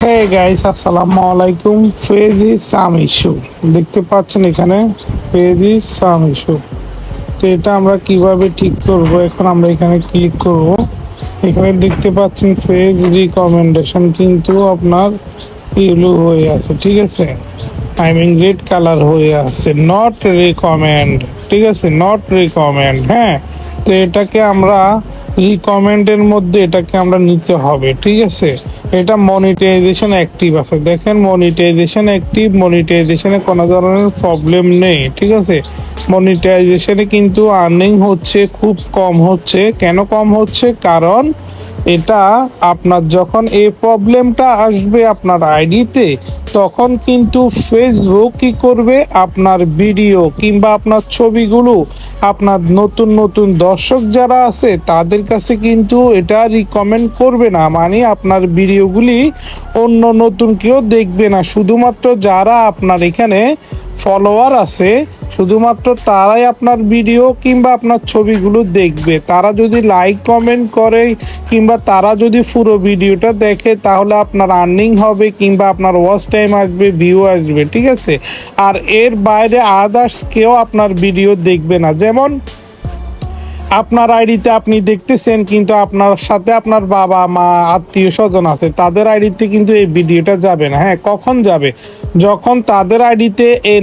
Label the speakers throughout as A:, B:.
A: Hey guys, আসসালামু আলাইকুম। Phase is some issue দেখতে পাচ্ছেন এখানে, ফেজ ইজ সাম ইস্যু। তো এটা আমরা কিভাবে ঠিক করব? এখন আমরা এখানে ক্লিক করব। এখানে দেখতে পাচ্ছেন ফেজ রিকমেন্ডেশন কিন্তু আপনার ইয়েলো হয়ে আছে, ঠিক আছে, আই মিন রেড কালার হয়ে আছে, নট রিকমেন্ড, ঠিক আছে, নট রিকমেন্ড। হ্যাঁ, তো এটাকে আমরা রিকমেন্ডের মধ্যে এটাকে আমরা নিতে হবে, ঠিক আছে। এটা মনিটাইজেশন অ্যাক্টিভ আছে, দেখেন মনিটাইজেশন অ্যাক্টিভ, মনিটাইজেশনে কোনো ধরনের প্রবলেম নেই, ঠিক আছে। মনিটাইজেশনে কিন্তু আর্নিং হচ্ছে, খুব কম হচ্ছে। কেন কম হচ্ছে? কারণ এটা আপনার যখন এই প্রবলেমটা আসবে আপনার আইডিতে, তখন কিন্তু ফেসবুক কি করবে, আপনার ভিডিও কিংবা আপনার ছবিগুলো আপনার নতুন নতুন দর্শক যারা আছে তাদের কাছে কিন্তু এটা রিকমেন্ড করবে না, মানে আপনার ভিডিওগুলি অন্য নতুন কেউ দেখবে না। শুধুমাত্র যারা আপনার এখানে ফলোয়ার আছে, শুধুমাত্র তারাই আপনার ভিডিও কিংবা আপনার ছবিগুলো দেখবে। তারা যদি লাইক কমেন্ট করে কিংবা তারা যদি পুরো ভিডিওটা দেখে, তাহলে আপনার আর্নিং হবে কিংবা আপনার ওয়াচ টাইম আসবে, ভিউ আসবে, ঠিক আছে। আর এর বাইরে আদার্স কেউ আপনার ভিডিও দেখবে না। যেমন আপনার আইডিতে আপনি দেখতেছেন, কিন্তু আপনার সাথে আপনার বাবা মা আত্মীয় স্বজন আছে, তাদের আইডিতে কিন্তু এই ভিডিওটা যাবে না। হ্যাঁ, কখন যাবে? যখন তাদের আইডিতে এই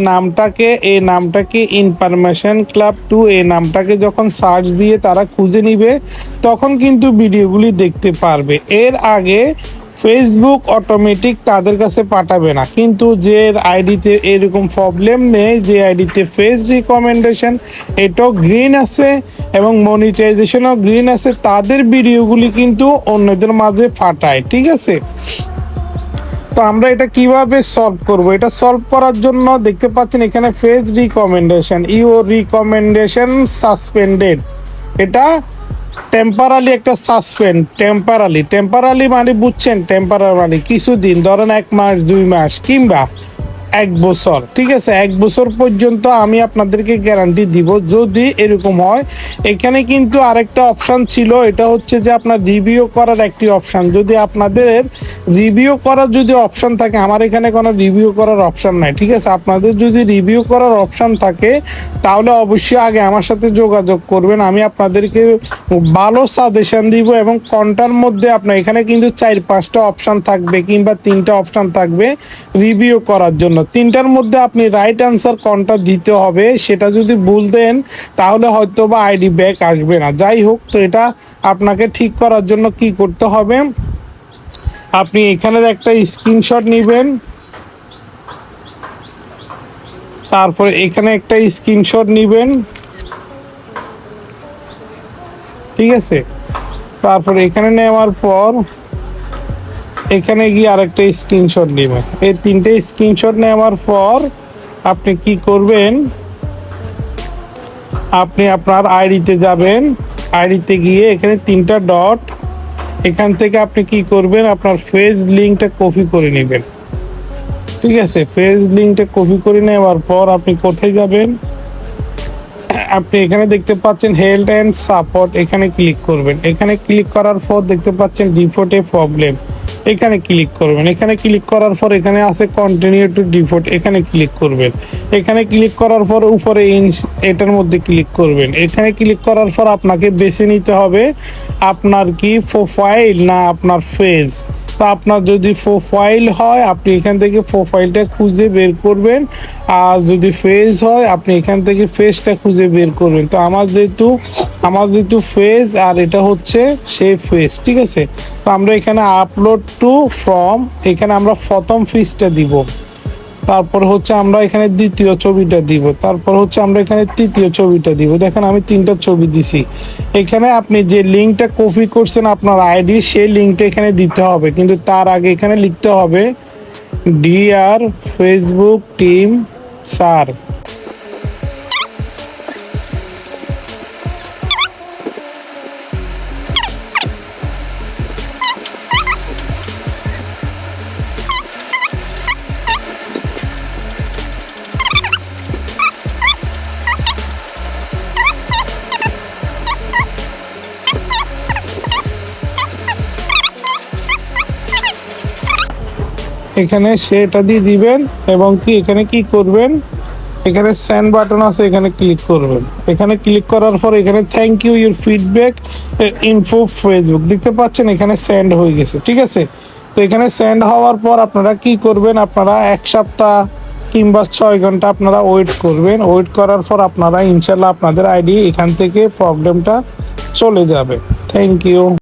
A: নামটাকে ইনফরমেশন ক্লাব 2 এই নামটাকে যখন সার্চ দিয়ে তারা খুঁজে নিবে, তখন কিন্তু ভিডিওগুলি দেখতে পারবে। এর আগে ফেসবুক অটোমেটিক তাদের কাছে পাঠাবে না। কিন্তু যে আইডিতে এরকম প্রবলেম নেই, যে আইডিতে ফেস রিকমেন্ডেশন এটাও গ্রিন আছে এবং মনিটাইজেশনও গ্রিন আছে, তাদের ভিডিওগুলি কিন্তু অন্যদের মাঝে পাঠায়, ঠিক আছে। তো আমরা এটা কিভাবে সলভ করব? এটা সলভ করার জন্য দেখতে পাচ্ছেন এখানে phase recommendation, your recommendation suspended. এটা টেম্পারালি একটা সাসপেন্ড, টেম্পারালি মানে বুঝছেন, টেম্পারারি মানে কিছুদিন, ধরেন 1 মাস 2 মাস কিংবা 1 বছর, ঠিক আছে। 1 বছর পর্যন্ত আমি আপনাদেরকে গ্যারান্টি দিব যদি এরকম হয়। এখানে কিন্তু আরেকটা অপশান ছিল, এটা হচ্ছে যে আপনার রিভিউ করার একটি অপশান। যদি আপনাদের রিভিউ করার যদি অপশান থাকে, আমার এখানে কোনো রিভিউ করার অপশান নাই, ঠিক আছে। আপনাদের যদি রিভিউ করার অপশান থাকে, তাহলে অবশ্যই আগে আমার সাথে যোগাযোগ করবেন। আমি আপনাদেরকে ভালো সাজেশন দিব এবং কোনটার মধ্যে আপনার এখানে কিন্তু 4-5টা অপশান থাকবে কিংবা 3টা অপশান থাকবে রিভিউ করার জন্য। 3টার মধ্যে আপনি রাইট অ্যান্সার কোনটা দিতে হবে, সেটা যদি ভুল দেন তাহলে হয়তো বা আইডি ব্যাক আসবে না। যাই হোক, তো এটা আপনাকে ঠিক করার জন্য কি করতে হবে, আপনি এখানের একটা স্ক্রিনশট নেবেন, তারপরে এখানে একটা স্ক্রিনশট নেবেন, ঠিক আছে। তারপরে এখানে নেওয়ার পর এখানে গিয়ে আরেকটা স্ক্রিনশট নেবেন। এই 3টে স্ক্রিনশট নেওয়ার পর আপনি কি করবেন, আপনি আপনার আইডিতে যাবেন, আইডিতে গিয়ে এখানে 3টা ডট, এখান থেকে আপনি কি করবেন, আপনার ফেজ লিঙ্কটা কপি করে নেবেন, ঠিক আছে। ফেজ লিঙ্কটা কপি করে নেওয়ার পর আপনি কোথায় যাবেন, আপনি এখানে দেখতে পাচ্ছেন হেল্প অ্যান্ড সাপোর্ট, এখানে ক্লিক করবেন। এখানে ক্লিক করার পর দেখতে পাচ্ছেন রিপোর্টে প্রবলেম, এখানে ক্লিক করবেন। এখানে ক্লিক করার পর এখানে আছে কন্টিনিউ টু রিপোর্ট, এখানে ক্লিক করবেন। এখানে ক্লিক করার পর উপরে এটার মধ্যে ক্লিক করবেন। এখানে ক্লিক করার পর আপনাকে বেছে নিতে হবে আপনার কি প্রোফাইল না আপনার ফেজ। তো আপনার যদি প্রোফাইল হয়, আপনি এখান থেকে প্রোফাইলটা খুঁজে বের করবেন, আর যদি ফেজ হয় আপনি এখান থেকে ফেজটা খুঁজে বের করবেন। তো আমার যেহেতু ফেজ আর এটা হচ্ছে সেই ফেজ, ঠিক আছে। তো আমরা এখানে আপলোড টু ফ্রম, এখানে আমরা প্রথম ফেজটা দিব, তারপর হচ্ছে আমরা এখানে দ্বিতীয় ছবিটা দিব, তারপর হচ্ছে আমরা এখানে তৃতীয় ছবিটা দিব। দেখেন আমি 3টা ছবি দিছি। এখানে আপনি যে লিঙ্কটা কপি করছেন আপনার আইডি, সেই লিঙ্কটা এখানে দিতে হবে, কিন্তু তার আগে এখানে লিখতে হবে ডিআর ফেসবুক টিম স্যার। এখানে সেটা দিয়ে দিবেন এবং কি এখানে কি করবেন, এখানে সেন্ড বাটন আছে, এখানে ক্লিক করবেন। এখানে ক্লিক করার পর এখানে thank you your feedback info Facebook দেখতে পাচ্ছেন, এখানে সেন্ড হয়ে গেছে। ঠিক আছে, তো এখানে সেন্ড হওয়ার পর আপনারা কি করবেন, আপনারা 1 সপ্তাহ কিংবা 6 ঘন্টা আপনারা ওয়েট করবেন। ওয়েট করার পর আপনারা ইনশাল্লাহ আপনাদের আইডি এখান থেকে প্রবলেমটা চলে যাবে। Thank you.